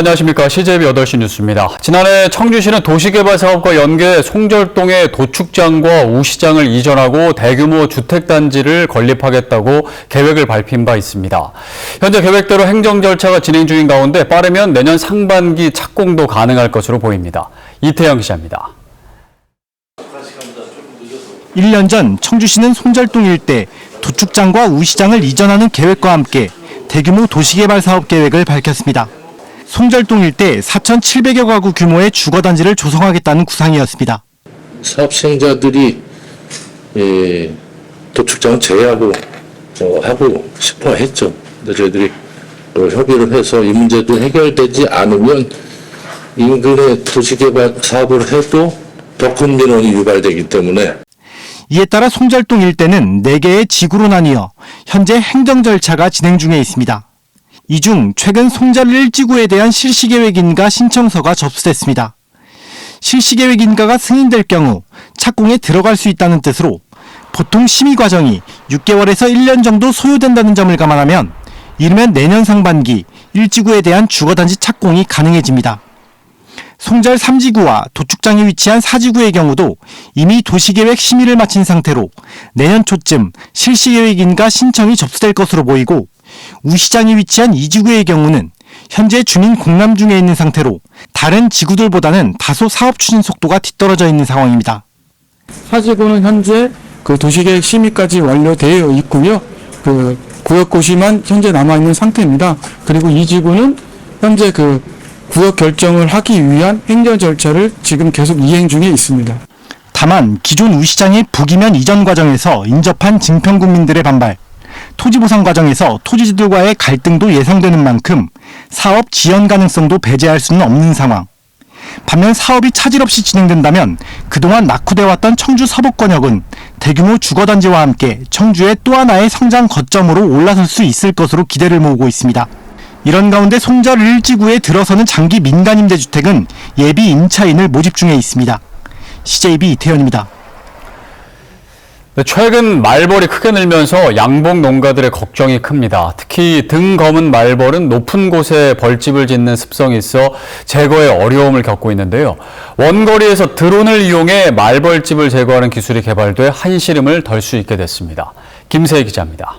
안녕하십니까. CJB 8시 뉴스입니다. 지난해 청주시는 도시개발사업과 연계 송절동에 도축장과 우시장을 이전하고 대규모 주택단지를 건립하겠다고 계획을 밝힌 바 있습니다. 현재 계획대로 행정 절차가 진행 중인 가운데 빠르면 내년 상반기 착공도 가능할 것으로 보입니다. 이태영 기자입니다. 1년 전 청주시는 송절동 일대 도축장과 우시장을 이전하는 계획과 함께 대규모 도시개발 사업 계획을 밝혔습니다. 송절동 일대 4,700여 가구 규모의 주거단지를 조성하겠다는 구상이었습니다. 사업 시행자들이 도축장 제외하고 하고 싶어 했죠. 근데 저희들이 협의를 해서 이 문제도 해결되지 않으면 인근의 도시개발 사업을 해도 더 큰 민원이 유발되기 때문에 이에 따라 송절동 일대는 4개의 지구로 나뉘어 현재 행정 절차가 진행 중에 있습니다. 이 중 최근 송절 1지구에 대한 실시계획인가 신청서가 접수됐습니다. 실시계획인가가 승인될 경우 착공에 들어갈 수 있다는 뜻으로 보통 심의 과정이 6개월에서 1년 정도 소요된다는 점을 감안하면 이르면 내년 상반기 1지구에 대한 주거단지 착공이 가능해집니다. 송절 3지구와 도축장이 위치한 4지구의 경우도 이미 도시계획 심의를 마친 상태로 내년 초쯤 실시계획인가 신청이 접수될 것으로 보이고, 우시장이 위치한 2지구의 경우는 현재 주민 공람 중에 있는 상태로 다른 지구들보다는 다소 사업 추진 속도가 뒤떨어져 있는 상황입니다. 4지구는 현재 도시계획 심의까지 완료되어 있고요. 구역고시만 현재 남아있는 상태입니다. 그리고 2지구는 현재 구역 결정을 하기 위한 행정 절차를 지금 계속 이행 중에 있습니다. 다만 기존 우시장의 부기면 이전 과정에서 인접한 증평군민들의 반발, 토지 보상 과정에서 토지주들과의 갈등도 예상되는 만큼 사업 지연 가능성도 배제할 수는 없는 상황. 반면 사업이 차질 없이 진행된다면 그동안 낙후되어왔던 청주 서북권역은 대규모 주거단지와 함께 청주의 또 하나의 성장 거점으로 올라설 수 있을 것으로 기대를 모으고 있습니다. 이런 가운데 송절 1지구에 들어서는 장기 민간 임대주택은 예비 임차인을 모집 중에 있습니다. CJB 이태현입니다. 최근 말벌이 크게 늘면서 양봉 농가들의 걱정이 큽니다. 특히 등 검은 말벌은 높은 곳에 벌집을 짓는 습성이 있어 제거에 어려움을 겪고 있는데요. 원거리에서 드론을 이용해 말벌집을 제거하는 기술이 개발돼 한시름을 덜 수 있게 됐습니다. 김세희 기자입니다.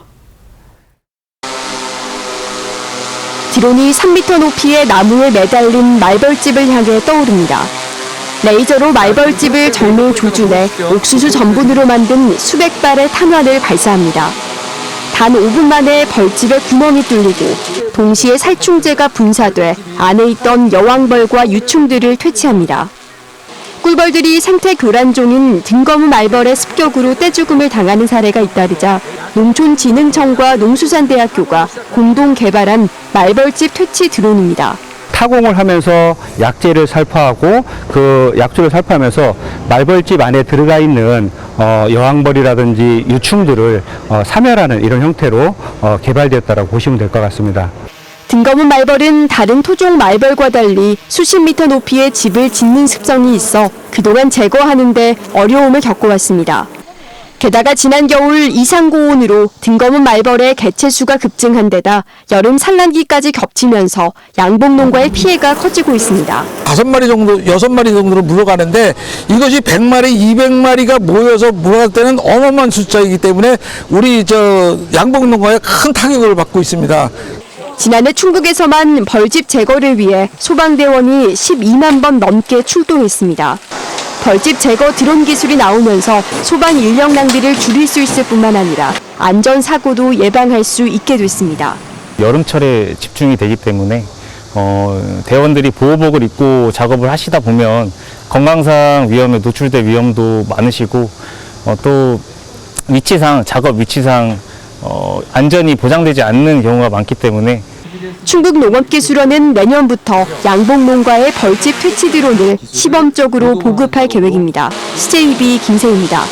드론이 3m 높이의 나무에 매달린 말벌집을 향해 떠오릅니다. 레이저로 말벌집을 절묘 조준해 옥수수 전분으로 만든 수백 발의 탄환을 발사합니다. 단 5분 만에 벌집에 구멍이 뚫리고 동시에 살충제가 분사돼 안에 있던 여왕벌과 유충들을 퇴치합니다. 꿀벌들이 생태 교란종인 등검은 말벌의 습격으로 떼죽음을 당하는 사례가 잇따르자 농촌진흥청과 농수산대학교가 공동 개발한 말벌집 퇴치 드론입니다. 타공을 하면서 약재를 살포하고 그 약초를 살포하면서 말벌집 안에 들어가 있는 여왕벌이라든지 유충들을 사멸하는 이런 형태로 개발되었다고 보시면 될 것 같습니다. 등검은 말벌은 다른 토종 말벌과 달리 수십 미터 높이의 집을 짓는 습성이 있어 그동안 제거하는 데 어려움을 겪어왔습니다. 게다가 지난 겨울 이상고온으로 등검은 말벌의 개체수가 급증한 데다 여름 산란기까지 겹치면서 양봉 농가의 피해가 커지고 있습니다. 5마리 정도, 6마리 정도로 물러가는데 이것이 100마리, 200마리가 모여서 물러갈 때는 어마어마한 숫자이기 때문에 우리 양봉 농가에 큰 타격을 받고 있습니다. 지난해 충북에서만 벌집 제거를 위해 소방대원이 12만 번 넘게 출동했습니다. 벌집 제거 드론 기술이 나오면서 소방 인력 낭비를 줄일 수 있을 뿐만 아니라 안전사고도 예방할 수 있게 됐습니다. 여름철에 집중이 되기 때문에 대원들이 보호복을 입고 작업을 하시다 보면 건강상 위험에 노출될 위험도 많으시고 또 작업 위치상 안전이 보장되지 않는 경우가 많기 때문에 충북농업기술원은 내년부터 양봉 농가의 벌집 퇴치 드론을 시범적으로 보급할 계획입니다. CJB 김세희입니다.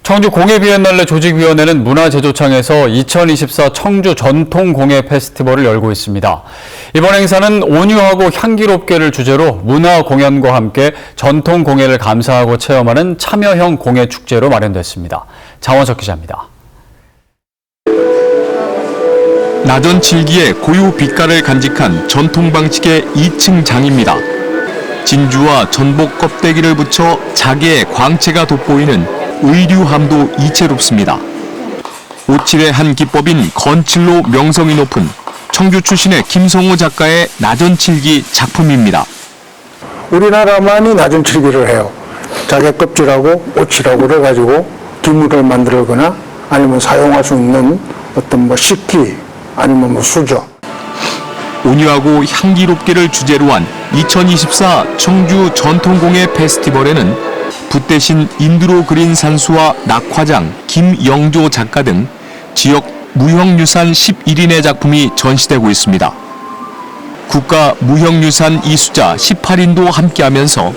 청주 공예비엔날레 조직위원회는 문화제조창에서 2024 청주 전통공예 페스티벌을 열고 있습니다. 이번 행사는 온유하고 향기롭게를 주제로 문화 공연과 함께 전통공예를 감상하고 체험하는 참여형 공예축제로 마련됐습니다. 장원석 기자입니다. 나전 7기의 고유 빛깔을 간직한 전통 방식의 2층 장입니다. 진주와 전복 껍데기를 붙여 자개의 광채가 돋보이는 의류함도 이채롭습니다. 오칠의 한 기법인 건칠로 명성이 높은 청주 출신의 김성호 작가의 나전 7기 작품입니다. 우리나라만이 나전 7기를 해요. 자개 껍질하고 오칠하고 해가지고 기물을 만들거나 아니면 사용할 수 있는 어떤 뭐 식기 아니면 뭐 수저. 온유하고 향기롭기를 주제로 한 2024 청주 전통공예 페스티벌에는 붓 대신 인두로 그린 산수와 낙화장, 김영조 작가 등 지역 무형유산 11인의 작품이 전시되고 있습니다. 국가 무형유산 이수자 18인도 함께하면서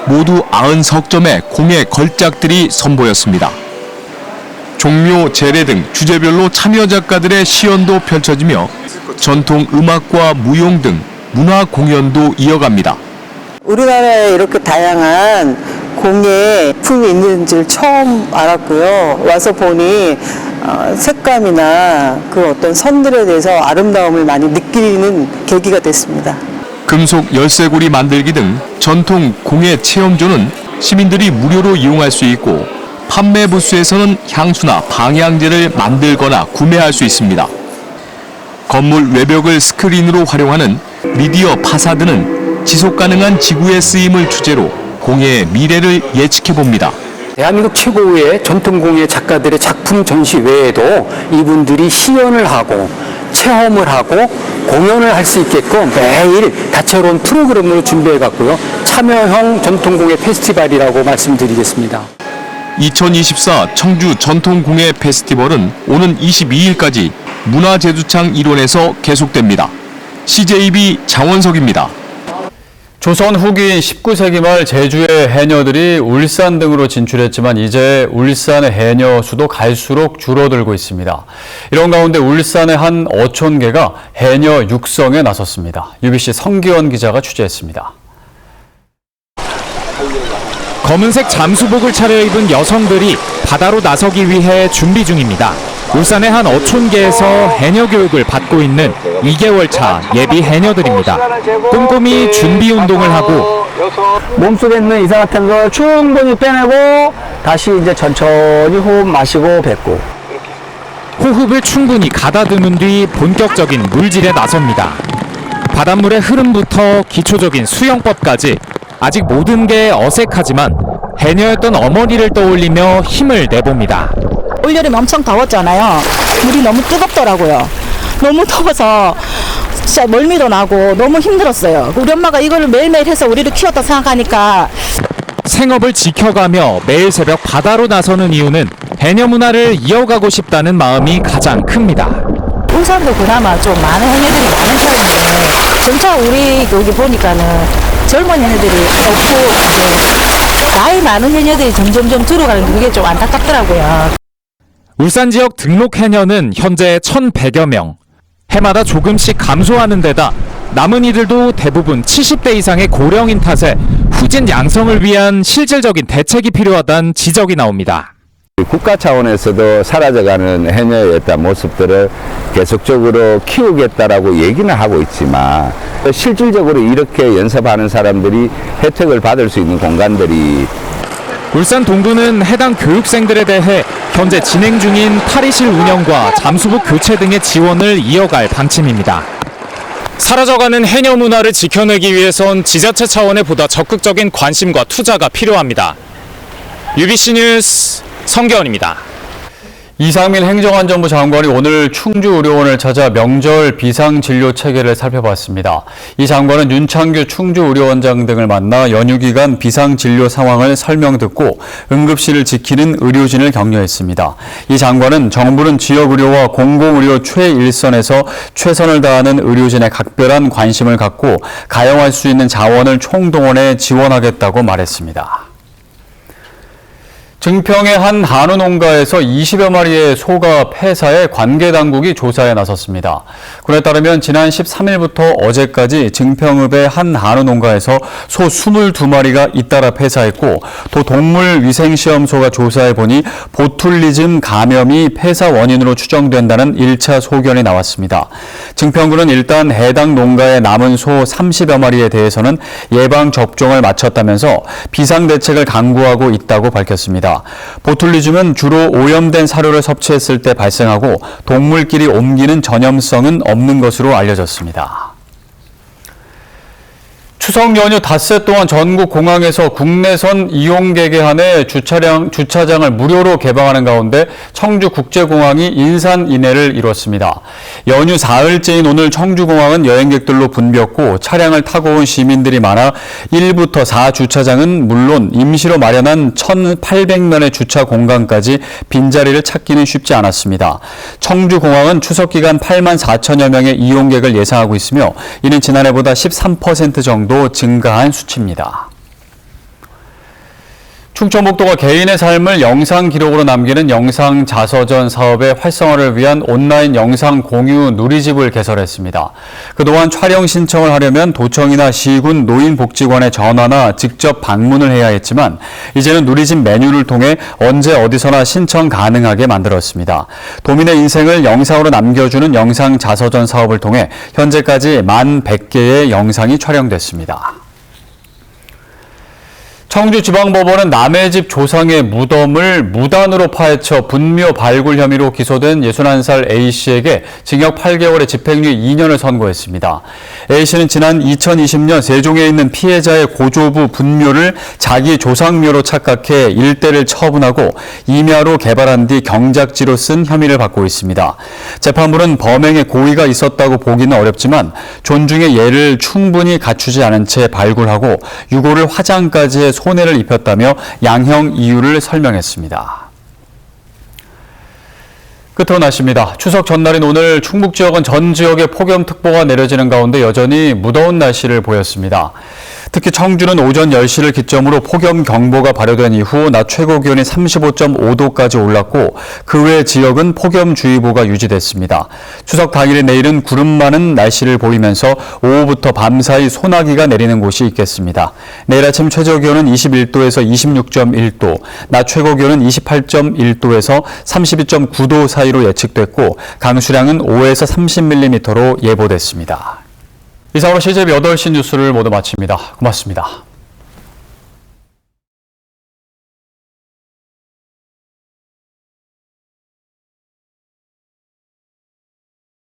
모두 90석점의 공예 걸작들이 선보였습니다. 종묘, 제례 등 주제별로 참여 작가들의 시연도 펼쳐지며 전통 음악과 무용 등 문화 공연도 이어갑니다. 우리나라에 이렇게 다양한 공예 품이 있는 줄 처음 알았고요. 와서 보니 색감이나 그 어떤 선들에 대해서 아름다움을 많이 느끼는 계기가 됐습니다. 금속 열쇠고리 만들기 등 전통 공예 체험존은 시민들이 무료로 이용할 수 있고 판매 부스에서는 향수나 방향제를 만들거나 구매할 수 있습니다. 건물 외벽을 스크린으로 활용하는 미디어 파사드는 지속가능한 지구의 쓰임을 주제로 공예의 미래를 예측해봅니다. 대한민국 최고의 전통공예 작가들의 작품 전시 외에도 이분들이 시연을 하고 체험을 하고 공연을 할 수 있게끔 매일 다채로운 프로그램으로 준비해갔고요. 참여형 전통공예 페스티벌이라고 말씀드리겠습니다. 2024 청주 전통공예 페스티벌은 오는 22일까지 문화재주창 일원에서 계속됩니다. CJB 장원석입니다. 조선 후기인 19세기 말 제주의 해녀들이 울산 등으로 진출했지만 이제 울산의 해녀 수도 갈수록 줄어들고 있습니다. 이런 가운데 울산의 한 어촌계가 해녀 육성에 나섰습니다. UBC 성기원 기자가 취재했습니다. 검은색 잠수복을 차려입은 여성들이 바다로 나서기 위해 준비 중입니다. 울산의 한 어촌계에서 해녀 교육을 받고 있는 2개월 차 예비 해녀들입니다. 꼼꼼히 준비 운동을 하고 몸속에 있는 이산화탄 걸 충분히 빼내고 다시 이제 천천히 호흡 마시고 뱉고. 호흡을 충분히 가다듬은 뒤 본격적인 물질에 나섭니다. 바닷물의 흐름부터 기초적인 수영법까지 아직 모든 게 어색하지만 해녀였던 어머니를 떠올리며 힘을 내봅니다. 올여름 엄청 더웠잖아요. 물이 너무 뜨겁더라고요. 너무 더워서 진짜 멀미도 나고 너무 힘들었어요. 우리 엄마가 이거를 매일매일 해서 우리를 키웠다 생각하니까. 생업을 지켜가며 매일 새벽 바다로 나서는 이유는 해녀 문화를 이어가고 싶다는 마음이 가장 큽니다. 울산도 그나마 좀 많은 해녀들이 많은 편인데 점차 우리 여기 보니까는 젊은 해녀들이 없고 이제 나이 많은 해녀들이 점점점 줄어가는 게 그게 좀 안타깝더라고요. 울산 지역 등록 해녀는 현재 1,100여 명. 해마다 조금씩 감소하는 데다 남은 이들도 대부분 70대 이상의 고령인 탓에 후진 양성을 위한 실질적인 대책이 필요하다는 지적이 나옵니다. 국가 차원에서도 사라져가는 해녀의 어떤 모습들을 계속적으로 키우겠다라고 얘기는 하고 있지만 실질적으로 이렇게 연습하는 사람들이 혜택을 받을 수 있는 공간들이 울산 동구는 해당 교육생들에 대해 현재 진행 중인 탈의실 운영과 잠수복 교체 등의 지원을 이어갈 방침입니다. 사라져가는 해녀 문화를 지켜내기 위해선 지자체 차원의 보다 적극적인 관심과 투자가 필요합니다. UBC 뉴스 성기원입니다. 이상민 행정안전부 장관이 오늘 충주의료원을 찾아 명절 비상진료 체계를 살펴봤습니다. 이 장관은 윤창규 충주의료원장 등을 만나 연휴 기간 비상진료 상황을 설명 듣고 응급실을 지키는 의료진을 격려했습니다. 이 장관은 정부는 지역의료와 공공의료 최일선에서 최선을 다하는 의료진의 각별한 관심을 갖고 가용할 수 있는 자원을 총동원해 지원하겠다고 말했습니다. 증평의 한 한우 농가에서 20여 마리의 소가 폐사해 관계당국이 조사에 나섰습니다. 군에 따르면 지난 13일부터 어제까지 증평읍의 한 한우 농가에서 소 22마리가 잇따라 폐사했고, 도 동물위생시험소가 조사해 보니 보툴리즘 감염이 폐사 원인으로 추정된다는 1차 소견이 나왔습니다. 증평군은 일단 해당 농가의 남은 소 30여 마리에 대해서는 예방접종을 마쳤다면서 비상대책을 강구하고 있다고 밝혔습니다. 보툴리즘은 주로 오염된 사료를 섭취했을 때 발생하고 동물끼리 옮기는 전염성은 없는 것으로 알려졌습니다. 추석 연휴 닷새 동안 전국 공항에서 국내선 이용객에 한해 주차장을 무료로 개방하는 가운데 청주국제공항이 인산인해를 이뤘습니다. 연휴 사흘째인 오늘 청주공항은 여행객들로 붐볐고 차량을 타고 온 시민들이 많아 1부터 4 주차장은 물론 임시로 마련한 1,800면의 주차 공간까지 빈자리를 찾기는 쉽지 않았습니다. 청주공항은 추석 기간 8만 4천여 명의 이용객을 예상하고 있으며 이는 지난해보다 13% 정도 증가한 수치입니다. 충청북도가 개인의 삶을 영상 기록으로 남기는 영상 자서전 사업의 활성화를 위한 온라인 영상 공유 누리집을 개설했습니다. 그동안 촬영 신청을 하려면 도청이나 시군 노인복지관에 전화나 직접 방문을 해야 했지만 이제는 누리집 메뉴를 통해 언제 어디서나 신청 가능하게 만들었습니다. 도민의 인생을 영상으로 남겨주는 영상 자서전 사업을 통해 현재까지 1,100개의 영상이 촬영됐습니다. 청주지방법원은 남의 집 조상의 무덤을 무단으로 파헤쳐 분묘 발굴 혐의로 기소된 61살 A씨에게 징역 8개월에 집행유예 2년을 선고했습니다. A씨는 지난 2020년 세종에 있는 피해자의 고조부 분묘를 자기 조상묘로 착각해 일대를 처분하고 임야로 개발한 뒤 경작지로 쓴 혐의를 받고 있습니다. 재판부는 범행에 고의가 있었다고 보기는 어렵지만 존중의 예를 충분히 갖추지 않은 채 발굴하고 유골을 화장까지 해 손해를 입혔다며 양형 이유를 설명했습니다. 끝으로 날씨입니다. 추석 전날인 오늘 충북 지역은 전 지역에 폭염특보가 내려지는 가운데 여전히 무더운 날씨를 보였습니다. 특히 청주는 오전 10시를 기점으로 폭염경보가 발효된 이후 낮 최고 기온이 35.5도까지 올랐고 그 외 지역은 폭염주의보가 유지됐습니다. 추석 당일인 내일은 구름 많은 날씨를 보이면서 오후부터 밤사이 소나기가 내리는 곳이 있겠습니다. 내일 아침 최저 기온은 21도에서 26.1도, 낮 최고 기온은 28.1도에서 32.9도 사이로 예측됐고 강수량은 5에서 30mm로 예보됐습니다. 이상으로 CJB 8시 뉴스를 모두 마칩니다. 고맙습니다.